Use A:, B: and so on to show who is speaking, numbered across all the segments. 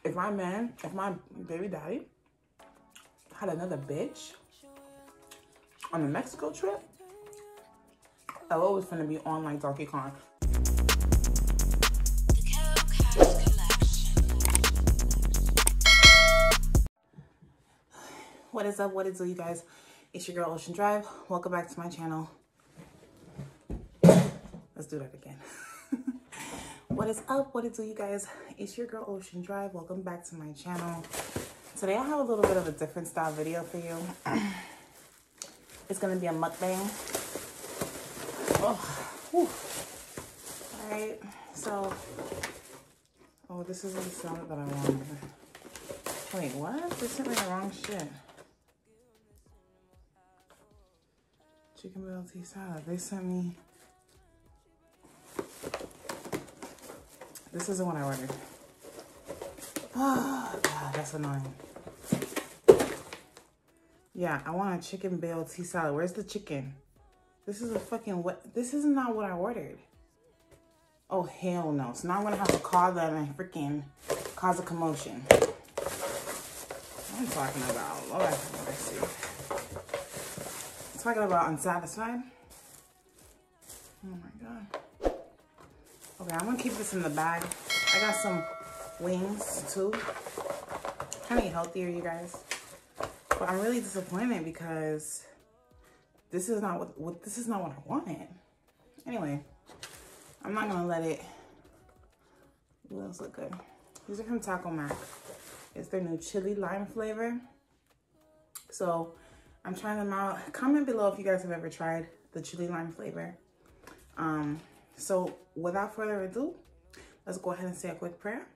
A: if my baby daddy had another bitch on the Mexico trip, Ella was gonna be on like Donkey Kong. What is up? What is up, you guys? It's your girl Ocean Drive. Welcome back to my channel. Let's do that again. What is up? What is up, you guys? It's your girl Ocean Drive. Welcome back to my channel. Today I have a little bit of a different style video for you. It's gonna be a mukbang. Oh, alright, so this isn't the salad that I wanted. Wait, what? They sent me the wrong shit. Chicken BLT salad. They sent me. This isn't what I ordered. Oh, God, that's annoying. Yeah, I want a chicken BLT salad. Where's the chicken? This is a fucking what? This is not what I ordered. Oh, hell no. So now I'm gonna have to call them and freaking cause a commotion. What I'm talking about. Lord, let me see. I'm talking about unsatisfied. Oh my God. Okay, I'm gonna keep this in the bag. I got some wings too. Trying to eat healthier, you guys. But I'm really disappointed because this is not what I wanted. Anyway, I'm not gonna let it. What else look good? These are from Taco Mac. It's their new chili lime flavor. So I'm trying them out. Comment below if you guys have ever tried the chili lime flavor. So without further ado, let's go ahead and say a quick prayer.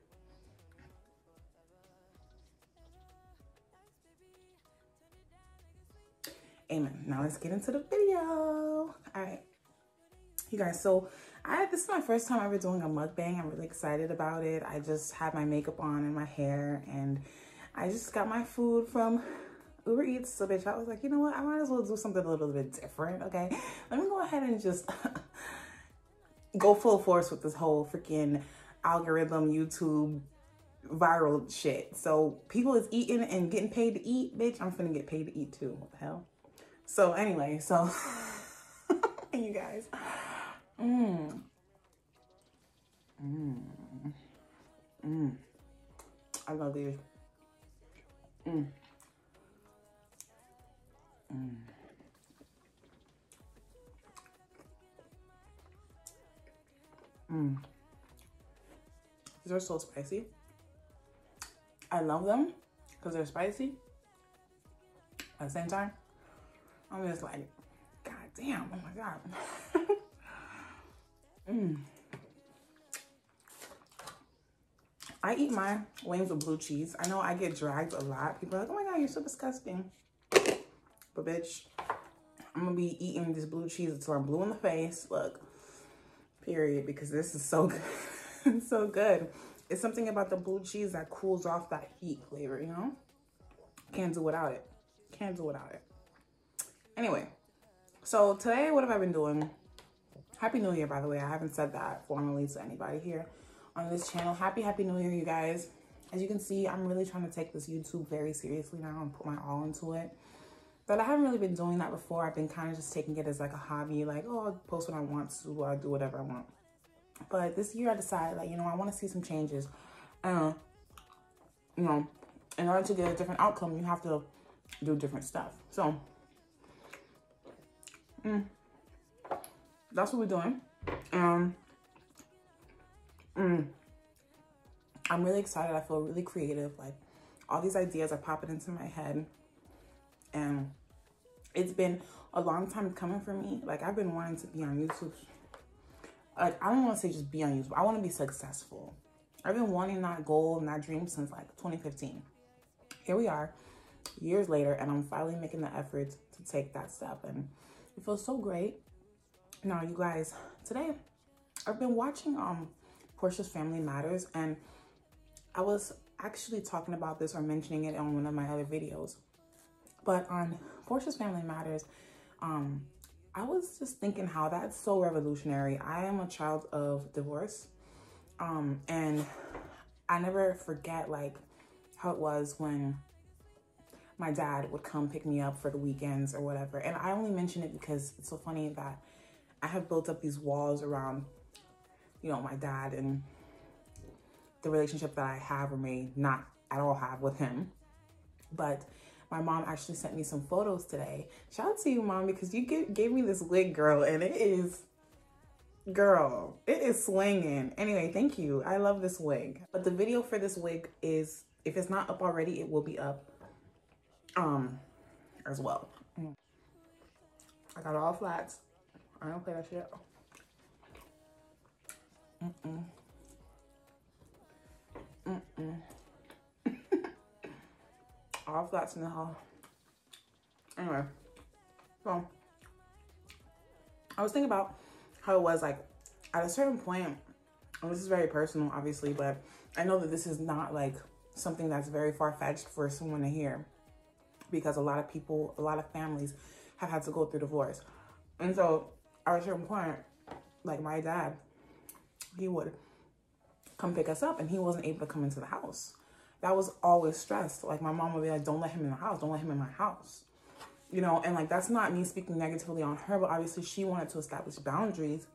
A: Amen. Now let's get into the video. All right, you guys. So this is my first time ever doing a mukbang. I'm really excited about it. I just had my makeup on and my hair, and I just got my food from Uber Eats. So bitch, I was like, you know what? I might as well do something a little bit different. Okay, let me go ahead and just go full force with this whole freaking algorithm YouTube viral shit. So people is eating and getting paid to eat, bitch. I'm finna get paid to eat too. What the hell? So anyway, so you guys, I love these. These are so spicy. I love them because they're spicy. At the same time, I'm just like, God damn, oh my God. I eat my wings with blue cheese. I know I get dragged a lot. People are like, oh my God, you're so disgusting. But bitch, I'm gonna be eating this blue cheese until I'm blue in the face. Look, period, because this is so good. It's so good. It's something about the blue cheese that cools off that heat flavor, you know? Can't do without it. Can't do without it. Anyway, so today, what have I been doing? Happy New Year, by the way. I haven't said that formally to anybody here on this channel. Happy New Year, you guys. As you can see, I'm really trying to take this YouTube very seriously now and put my all into it. But I haven't really been doing that before. I've been kind of just taking it as like a hobby. Like, oh, I'll post what I want to. I'll do whatever I want. But this year I decided, like, you know, I want to see some changes. You know, in order to get a different outcome, you have to do different stuff. So, that's what we're doing. I'm really excited. I feel really creative. Like, all these ideas are popping into my head. And it's been a long time coming for me. Like, I've been wanting to be on YouTube. Like, I don't want to say just be on YouTube. I want to be successful. I've been wanting that goal and that dream since like 2015. Here we are, years later, and I'm finally making the effort to take that step. And it feels so great. Now, you guys, today I've been watching Porsha'S Family Matters, and I was actually talking about this or mentioning it on one of my other videos. But on Porsha'S Family Matters, I was just thinking how that's so revolutionary. I am a child of divorce, and I never forget like how it was when my dad would come pick me up for the weekends or whatever. And I only mention it because it's so funny that I have built up these walls around, you know, my dad and the relationship that I have or may not at all have with him. But my mom actually sent me some photos today. Shout out to you, Mom, because you gave me this wig, girl, and it is, girl, it is swinging. Anyway, thank you. I love this wig. But the video for this wig is, if it's not up already, it will be up as well. I got all flats. I don't play that shit. All flats in the hall. Anyway, so I was thinking about how it was like at a certain point, and this is very personal, obviously, but I know that this is not like something that's very far-fetched for someone to hear, because a lot of people, a lot of families have had to go through divorce. And so at a certain point, like my dad, he would come pick us up and he wasn't able to come into the house. That was always stressed. Like my mom would be like, don't let him in the house. Don't let him in my house. You know, and like, that's not me speaking negatively on her, but obviously she wanted to establish boundaries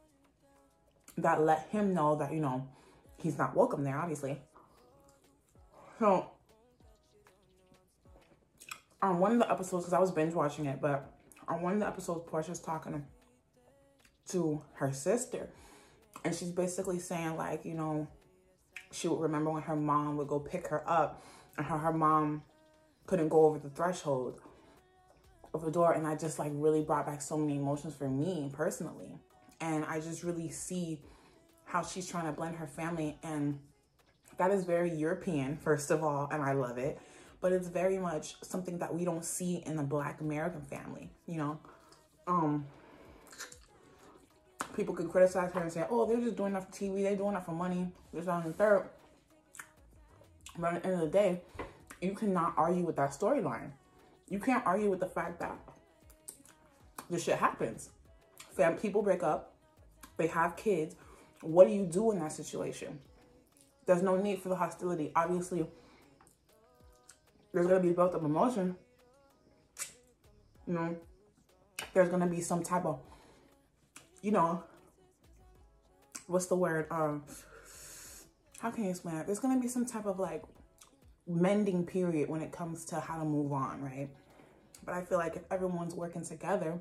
A: that let him know that, you know, he's not welcome there, obviously. So on one of the episodes, because I was binge watching it, but on one of the episodes, Porsha'S talking to her sister, and she's basically saying like, you know, she would remember when her mom would go pick her up and how her mom couldn't go over the threshold of the door. And I just like really brought back so many emotions for me personally. And I just really see how she's trying to blend her family. And that is very European, first of all, and I love it. But it's very much something that we don't see in the Black American family, you know? People could criticize her and say, oh, they're just doing that for TV. They're doing that for money. This, that, and the third. But at the end of the day, you cannot argue with that storyline. You can't argue with the fact that this shit happens. People break up. They have kids. What do you do in that situation? There's no need for the hostility. Obviously, there's going to be built up emotion. You know, there's going to be some type of, you know, what's the word? How can you explain it? There's going to be some type of like mending period when it comes to how to move on, right? But I feel like if everyone's working together,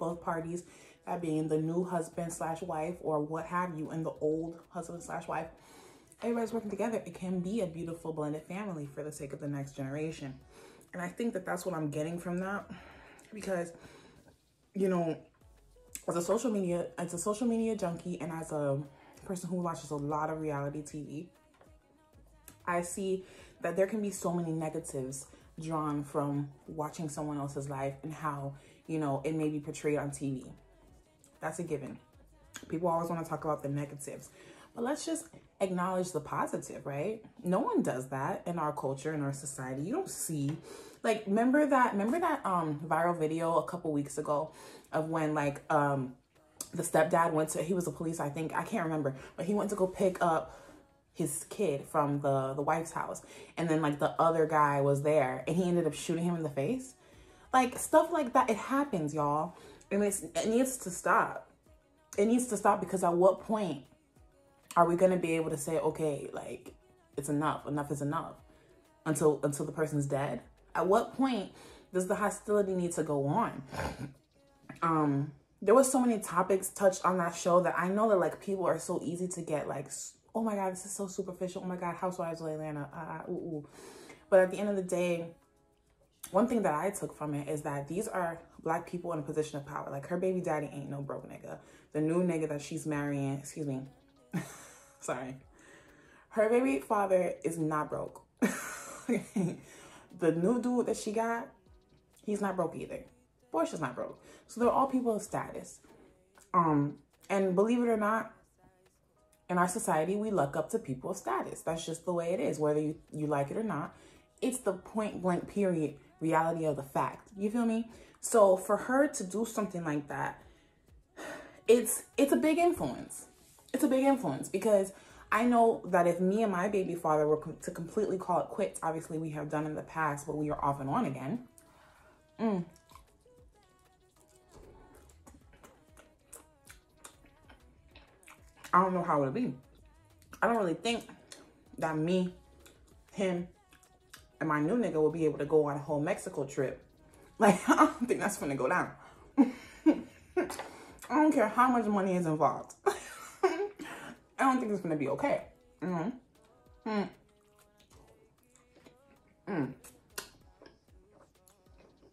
A: both parties, that being the new husband slash wife or what have you, and the old husband slash wife, everybody's working together, it can be a beautiful blended family for the sake of the next generation. And I think that that's what I'm getting from that, because, you know, as a social media junkie and as a person who watches a lot of reality TV, I see that there can be so many negatives drawn from watching someone else's life and how, you know, it may be portrayed on TV. That's a given. People always want to talk about the negatives, but let's just acknowledge the positive, right? No one does that in our culture, in our society. You don't see, like, remember that viral video a couple weeks ago of when like the stepdad went to, he was a police, I think, I can't remember, but he went to go pick up his kid from the wife's house, and then like the other guy was there and he ended up shooting him in the face. Like, stuff like that, it happens, y'all, and it needs to stop. It needs to stop, because at what point are we going to be able to say, okay, like, it's enough is enough, until the person's dead? At what point does the hostility need to go on? There was so many topics touched on that show that I know that like people are so easy to get like, oh my God, this is so superficial. Oh my God, Housewives of Atlanta. But at the end of the day, one thing that I took from it is that these are Black people in a position of power. Like, her baby daddy ain't no broke nigga. The new nigga that she's marrying, excuse me, sorry. Her baby father is not broke. The new dude that she got, he's not broke either. Portia's not broke. So they're all people of status. And believe it or not, in our society, we look up to people of status. That's just the way it is, whether you like it or not. It's the point blank period reality of the fact. You feel me? So for her to do something like that, it's a big influence. It's a big influence, because I know that if me and my baby father were to completely call it quits, obviously we have done in the past, but we are off and on again. I don't know how it'll be. I don't really think that me, him, and my new nigga will be able to go on a whole Mexico trip. Like, I don't think that's gonna go down. I don't care how much money is involved. I don't think it's gonna be okay.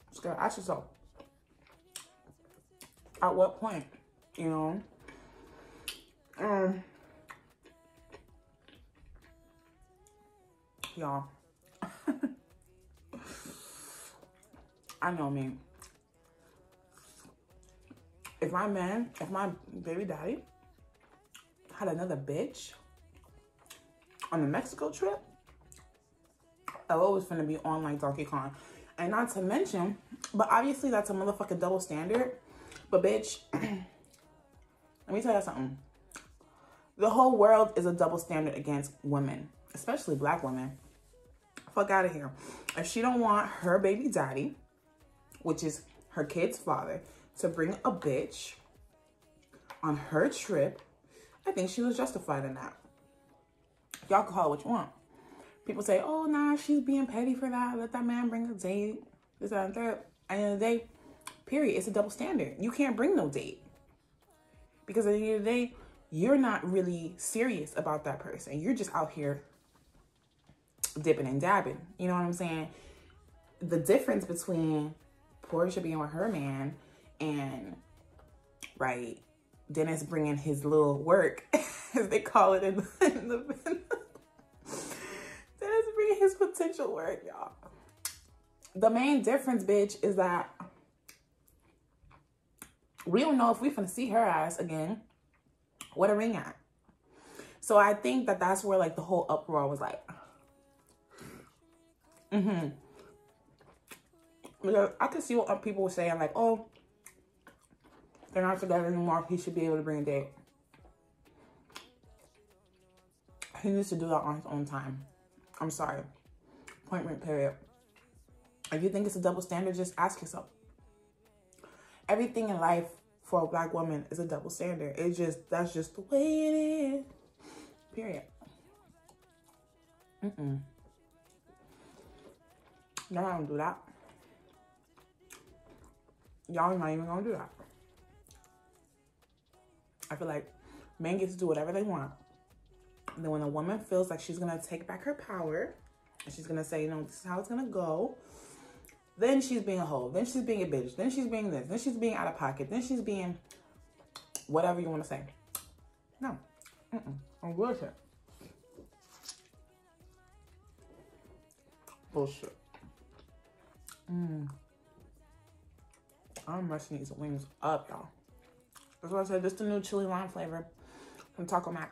A: Just gotta ask yourself, at what point, you know? Y'all, I know me. If my baby daddy had another bitch on the Mexico trip, oh, it was finna be on like Donkey Kong. And not to mention, but obviously that's a motherfucking double standard. But bitch, let me tell you something. The whole world is a double standard against women, especially black women. Fuck out of here. If she don't want her baby daddy, which is her kid's father, to bring a bitch on her trip, I think she was justified in that. Y'all can call it what you want. People say, oh, nah, she's being petty for that. Let that man bring a date. This, that, and third. At the end of the day, period. It's a double standard. You can't bring no date. Because at the end of the day, you're not really serious about that person. You're just out here dipping and dabbing. You know what I'm saying? The difference between Portia being with her man and, right, Dennis bringing his little work, as they call it in the Dennis bringing his potential work, y'all. The main difference, bitch, is that we don't know if we finna see her ass again. What a ring at. So I think that that's where like the whole uproar was like, because I could see what people were saying, like, oh, they're not together anymore. He should be able to bring a date. He needs to do that on his own time. I'm sorry. Point blank, period. If you think it's a double standard, just ask yourself. Everything in life for a black woman is a double standard. That's just the way it is. Period. Y'all not gonna do that. Y'all not even gonna do that. I feel like men get to do whatever they want. And then when a woman feels like she's gonna take back her power, and she's gonna say, you know, this is how it's gonna go, then she's being a hoe. Then she's being a bitch. Then she's being this. Then she's being out of pocket. Then she's being whatever you want to say. No. I'm bullshit. Bullshit. I'm messing these wings up, y'all. That's what I said. This is the new chili lime flavor from Taco Mac.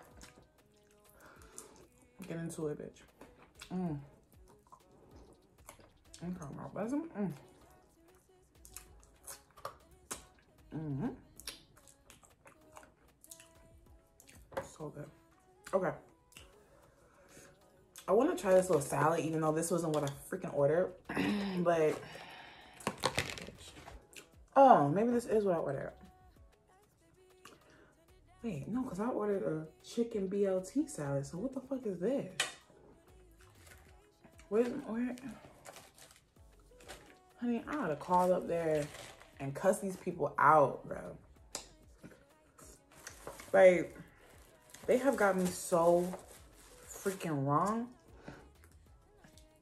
A: Get into it, bitch. I'm talking about buzzing. So good. Okay. I want to try this little salad, even though this wasn't what I freaking ordered. But, oh, maybe this is what I ordered. Wait, no, because I ordered a chicken BLT salad. So what the fuck is this? Where? Honey, I ought to call up there and cuss these people out, bro. Like, they have got me so freaking wrong.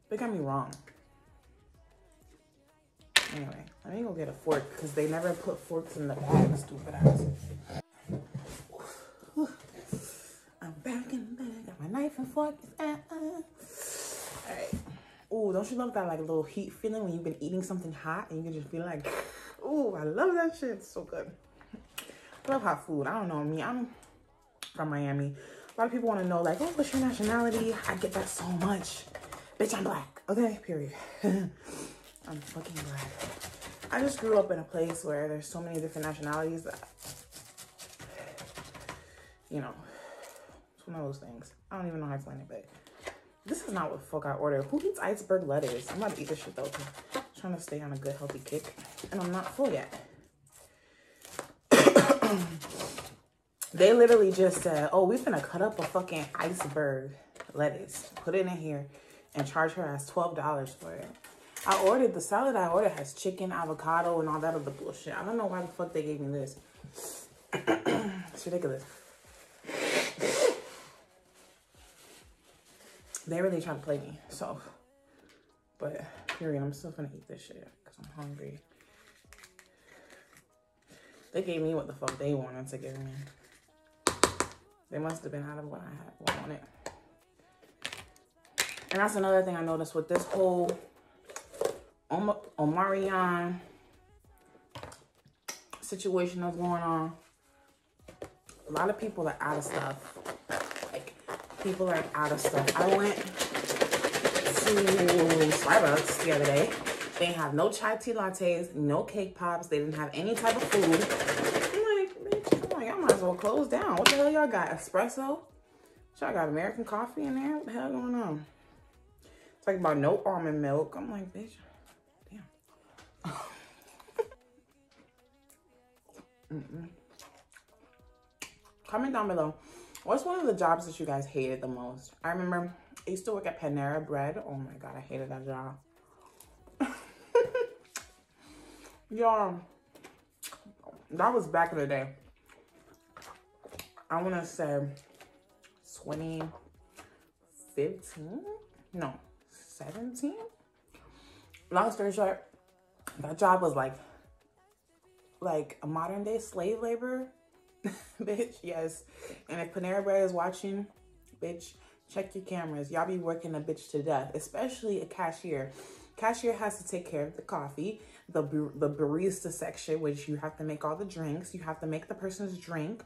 A: They got me wrong. Anyway, let me go get a fork because they never put forks in the bag, stupid ass. I'm back in the bag. Got my knife and fork. Alright. Ooh, don't you love that like little heat feeling when you've been eating something hot and you can just feel like, ooh, I love that shit. It's so good. I love hot food. I don't know me. I'm from Miami. A lot of people want to know like, oh, what's your nationality? I get that so much. Bitch, I'm black. Okay, period. I'm fucking black. I just grew up in a place where there's so many different nationalities that, you know, One of those things. I don't even know how to explain it, but this is not what the fuck I ordered. Who eats iceberg lettuce? I'm about to eat this shit though, because I'm trying to stay on a good healthy kick, and I'm not full yet. They literally just said, oh, we finna cut up a fucking iceberg lettuce, put it in here, and charge her ass $12 for it. I ordered, the salad I ordered has chicken, avocado, and all that other bullshit. I don't know why the fuck they gave me this. It's ridiculous. They really try to play me, so. But, period, I'm still finna eat this shit, because I'm hungry. They gave me what the fuck they wanted to give me. They must have been out of what I wanted. And that's another thing I noticed with this whole Omarion situation that's going on. A lot of people are out of stuff. Like, people are out of stuff. I went to Starbucks the other day. They have no chai tea lattes, no cake pops. They didn't have any type of food. I'm like, bitch, come on, y'all might as well close down. What the hell y'all got? Espresso? Y'all got American coffee in there? What the hell going on? Talking about no almond milk. I'm like, bitch, damn. Comment down below. What's one of the jobs that you guys hated the most? I remember I used to work at Panera Bread. Oh my God, I hated that job. Y'all, that was back in the day. I want to say 2015? No, 17? Long story short, that job was like a modern day slave labor. Bitch, yes. And if Panera Bread is watching, bitch, check your cameras. Y'all be working a bitch to death, especially a cashier. Cashier has to take care of the coffee, the barista section, which you have to make all the drinks. You have to make the person's drink.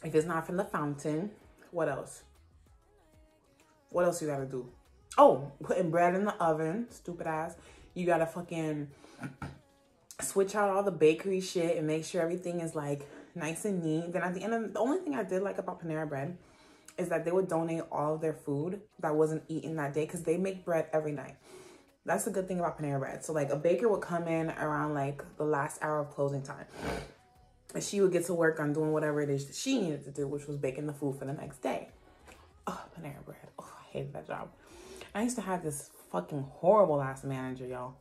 A: If it's not from the fountain, what else? What else you gotta do? Oh, putting bread in the oven, stupid ass. You gotta fucking switch out all the bakery shit and make sure everything is like nice and neat. Then at the end of the only thing I did like about Panera Bread is that they would donate all of their food that wasn't eaten that day, because they make bread every night. That's the good thing about Panera Bread. So like a baker would come in around like the last hour of closing time, and she would get to work on doing whatever it is that she needed to do, which was baking the food for the next day. Oh, Panera Bread. Oh, I hated that job. I used to have this fucking horrible ass manager, y'all.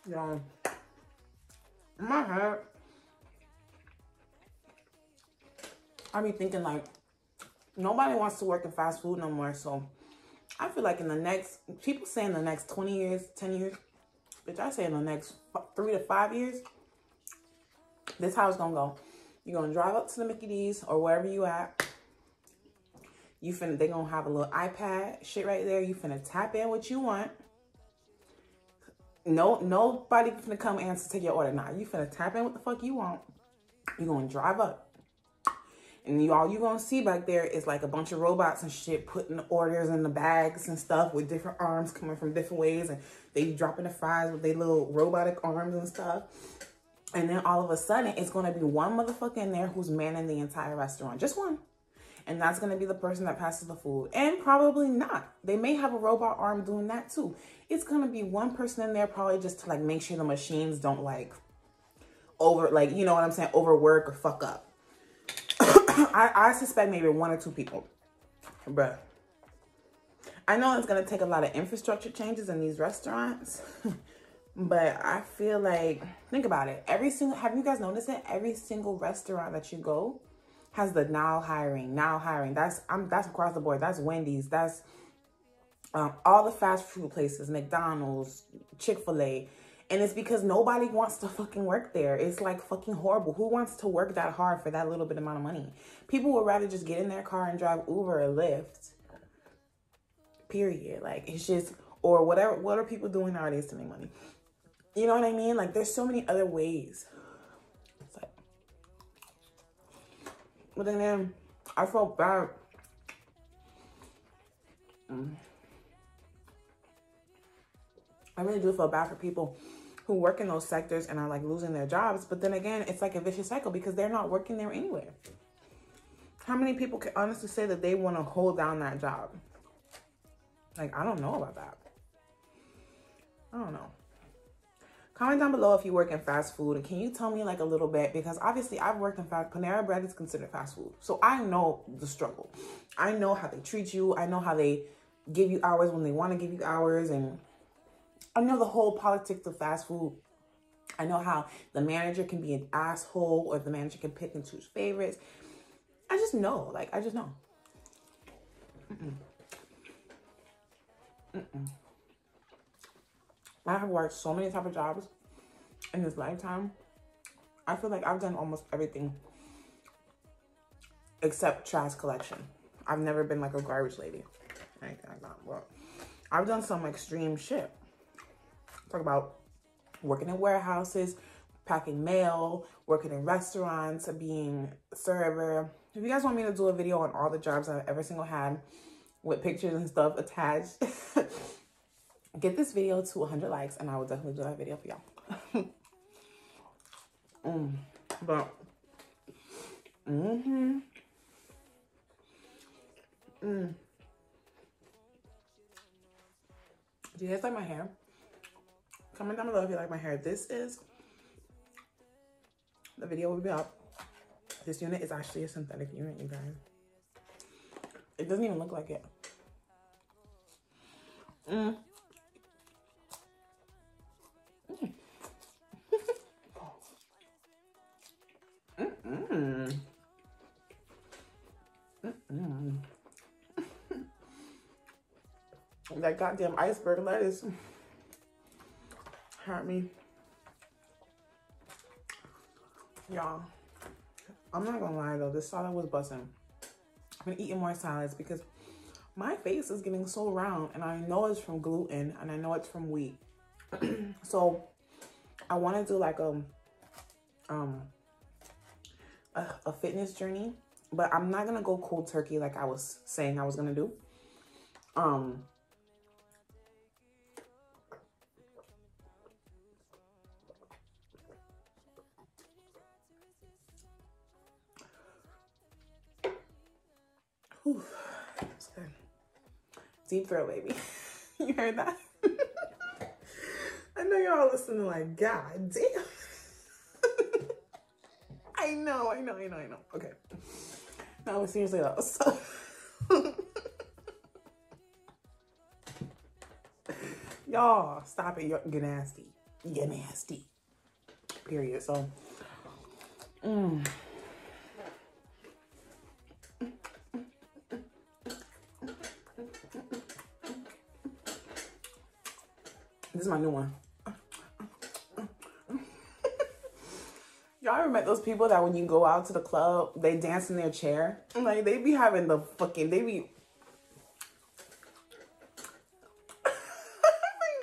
A: Y'all, my head, I be thinking like, nobody wants to work in fast food no more. So I feel like in the next, people say in the next 20 years, 10 years, bitch, I say in the next 3 to 5 years, this is how it's gonna go. You're gonna drive up to the Mickey D's or wherever you at. They gonna have a little iPad shit right there. You finna tap in what you want. No, nobody finna come take your order. Nah, you finna tap in what the fuck you want. You gonna drive up. And all you gonna see back there is like a bunch of robots and shit putting orders in the bags and stuff with different arms coming from different ways. And they dropping the fries with their little robotic arms and stuff. And then all of a sudden, it's gonna be one motherfucker in there who's manning the entire restaurant. Just one. And that's gonna be the person that passes the food. And probably not. They may have a robot arm doing that too. It's gonna be one person in there probably just to like make sure the machines don't like you know what I'm saying, overwork or fuck up. I suspect maybe 1 or 2 people. Bruh. I know it's gonna take a lot of infrastructure changes in these restaurants. But I feel like, think about it. Have you guys noticed it? Every single restaurant that you go has the now hiring. That's across the board. That's Wendy's. That's all the fast food places, McDonald's, Chick-fil-A. And it's because nobody wants to fucking work there. It's like fucking horrible. Who wants to work that hard for that little bit amount of money? People would rather just get in their car and drive Uber or Lyft. Period. Like, it's just, or whatever. What are people doing nowadays to make money? You know what I mean? Like, there's so many other ways. It's like, but then I felt bad. I really do feel bad for people who work in those sectors and are like losing their jobs. But then again, it's like a vicious cycle because they're not working there anyway. How many people can honestly say that they want to hold down that job? Like, I don't know about that. I don't know. Comment down below if you work in fast food. And can you tell me like a little bit? Because obviously I've worked in Panera Bread is considered fast food. So I know the struggle. I know how they treat you. I know how they give you hours when they want to give you hours. And I know the whole politics of fast food. I know how the manager can be an asshole or the manager can pick and choose favorites. I just know. Like, I just know. I have worked so many type of jobs in this lifetime. I feel like I've done almost everything except trash collection. I've never been like a garbage lady, anything like that. But I've done some extreme shit. Talk about working in warehouses, packing mail, working in restaurants, being a server. If you guys want me to do a video on all the jobs I've ever single had with pictures and stuff attached, get this video to 100 likes and I will definitely do that video for y'all. But, do you guys like my hair? Comment down below if you like my hair. This is, the video will be up. This unit is actually a synthetic unit, you guys. It doesn't even look like it. That goddamn iceberg lettuce hurt me. Y'all, I'm not gonna lie though, this salad was busting. I've been eating more salads because my face is getting so round and I know it's from gluten and I know it's from wheat. So I want to do like a fitness journey, but I'm not gonna go cold turkey like I was saying I was gonna do. Whew, that's good. Deep throat, baby. You heard that? I know y'all listening like, God damn. I know. Okay. No, seriously though. So y'all, stop it. You're nasty. You're nasty. Period. So, this is my new one. Y'all ever met those people that when you go out to the club, they dance in their chair? Like, they be having the fucking, they be... like,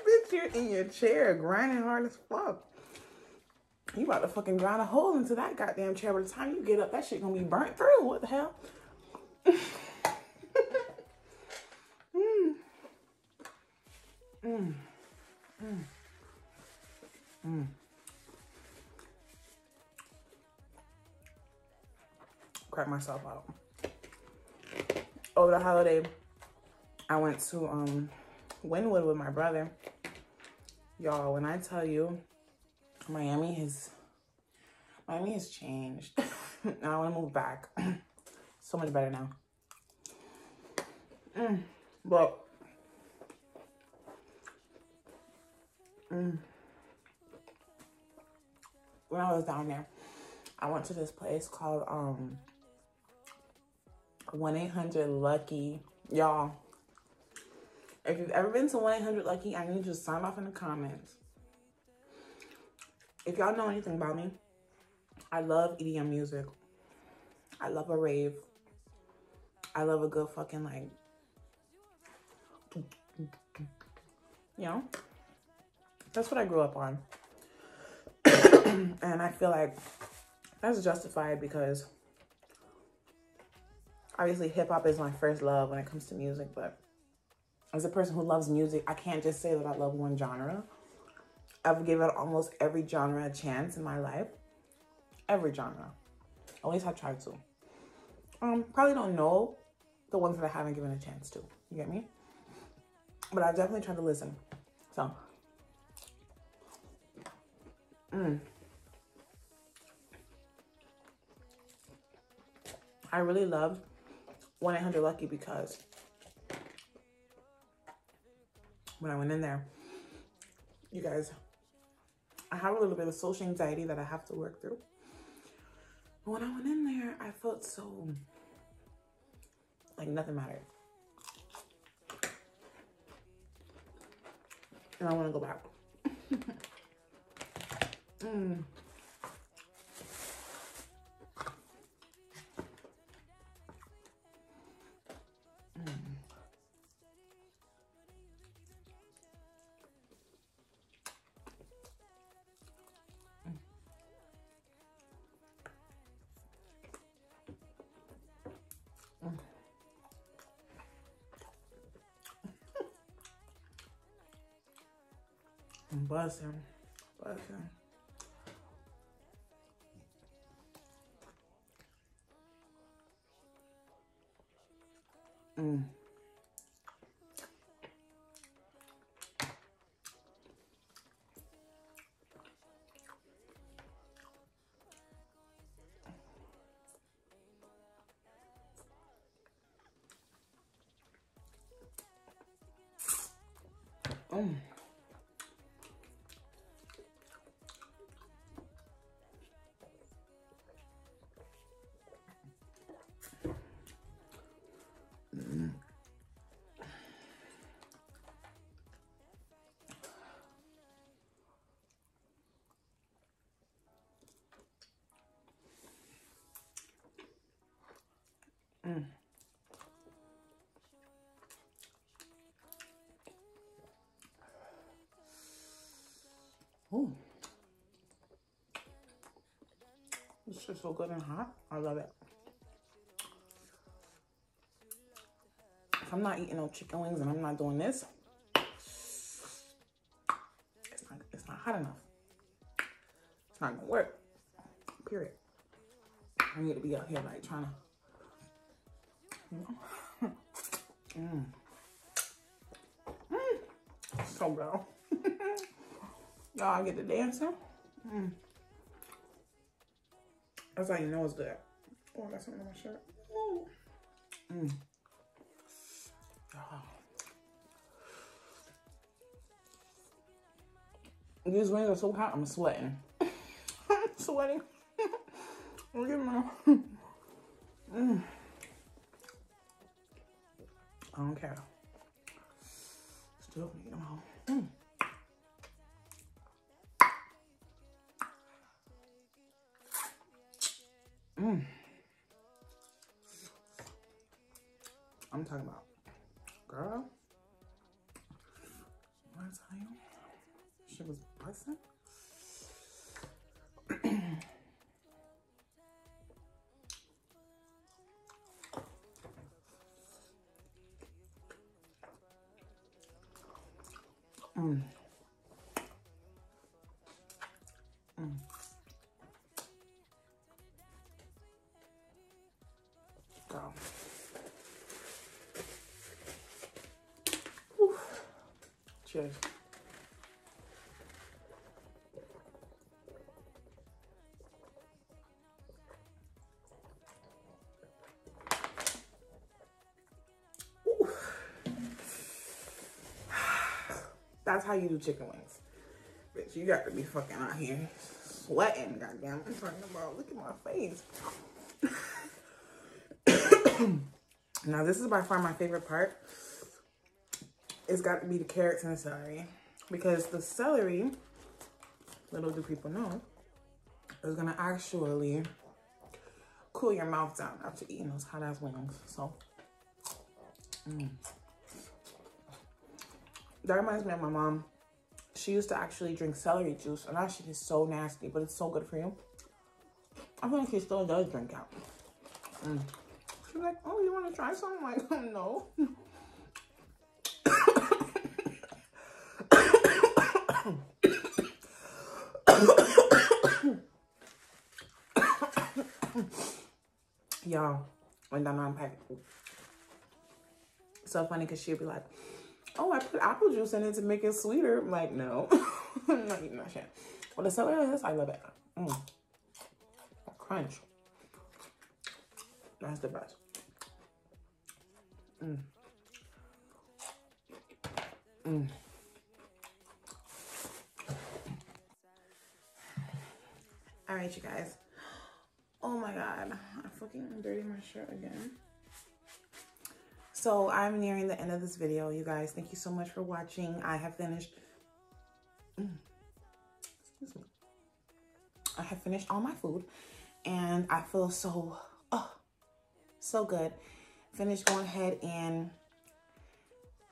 A: bitch, you're in your chair, grinding hard as fuck. You about to fucking grind a hole into that goddamn chair. By the time you get up, that shit gonna be burnt through. What the hell? Crack myself out. Over the holiday, I went to Wynwood with my brother. Y'all, when I tell you, Miami has changed. Now I want to move back. So much better now. But when I was down there, I went to this place called 1-800-LUCKY. Y'all, if you've ever been to 1-800-LUCKY, I need you to sign off in the comments. If y'all know anything about me, I love EDM music. I love a rave. I love a good fucking like, you know? That's what I grew up on. And I feel like that's justified because obviously hip hop is my first love when it comes to music, but as a person who loves music, I can't just say that I love one genre. I've given almost every genre a chance in my life. Every genre. At least I tried to. Probably don't know the ones that I haven't given a chance to. You get me? But I definitely tried to listen. So. I really love 1-800-LUCKY because when I went in there, you guys, I have a little bit of social anxiety that I have to work through. But when I went in there, I felt so like nothing mattered. And I want to go back. I'm buzzing. Ooh. This is so good and hot. I love it. If I'm not eating no chicken wings and I'm not doing this, it's not hot enough. It's not gonna work. Period. I need to be out here like trying to, so good. Y'all, I get the dancing. That's how you know it's good. Oh, I got something on my shirt. These wings are so hot, I'm sweating. I'm sweating. Look at my. I don't care. Still eat them all. I'm talking about, girl. What did I tell you? Shit was busting. Girl. Whew. Cheers. That's how you do chicken wings. Bitch, you got to be fucking out here sweating, goddamn. I'm talking about, look at my face. Now, this is by far my favorite part. It's got to be the carrots and the celery. Because the celery, little do people know, is going to actually cool your mouth down after eating those hot-ass wings. So, that reminds me of my mom. She used to actually drink celery juice, and that shit is so nasty, but it's so good for you. I think she still does drink it. She's like, oh, you want to try something? I'm like, no. Y'all, when I'm unpacking. So funny because she'll be like, oh, I put apple juice in it to make it sweeter. I'm like, no. I'm not eating that shit. Well, the celery is, I love it. Crunch. That's the best. All right, you guys. Oh my God, I fucking dirty my shirt again. So I'm nearing the end of this video, you guys. Thank you so much for watching. I have finished. Excuse me. I have finished all my food, and I feel so, so good. Finished going ahead and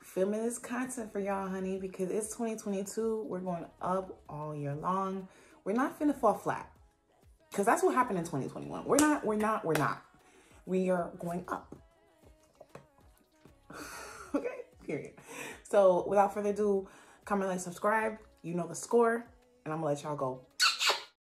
A: filming this content for y'all, honey, because it's 2022. We're going up all year long. We're not finna fall flat, because that's what happened in 2021. We're not. We are going up. Okay, period. So without further ado, comment, like, subscribe. You know the score, and I'm gonna let y'all go.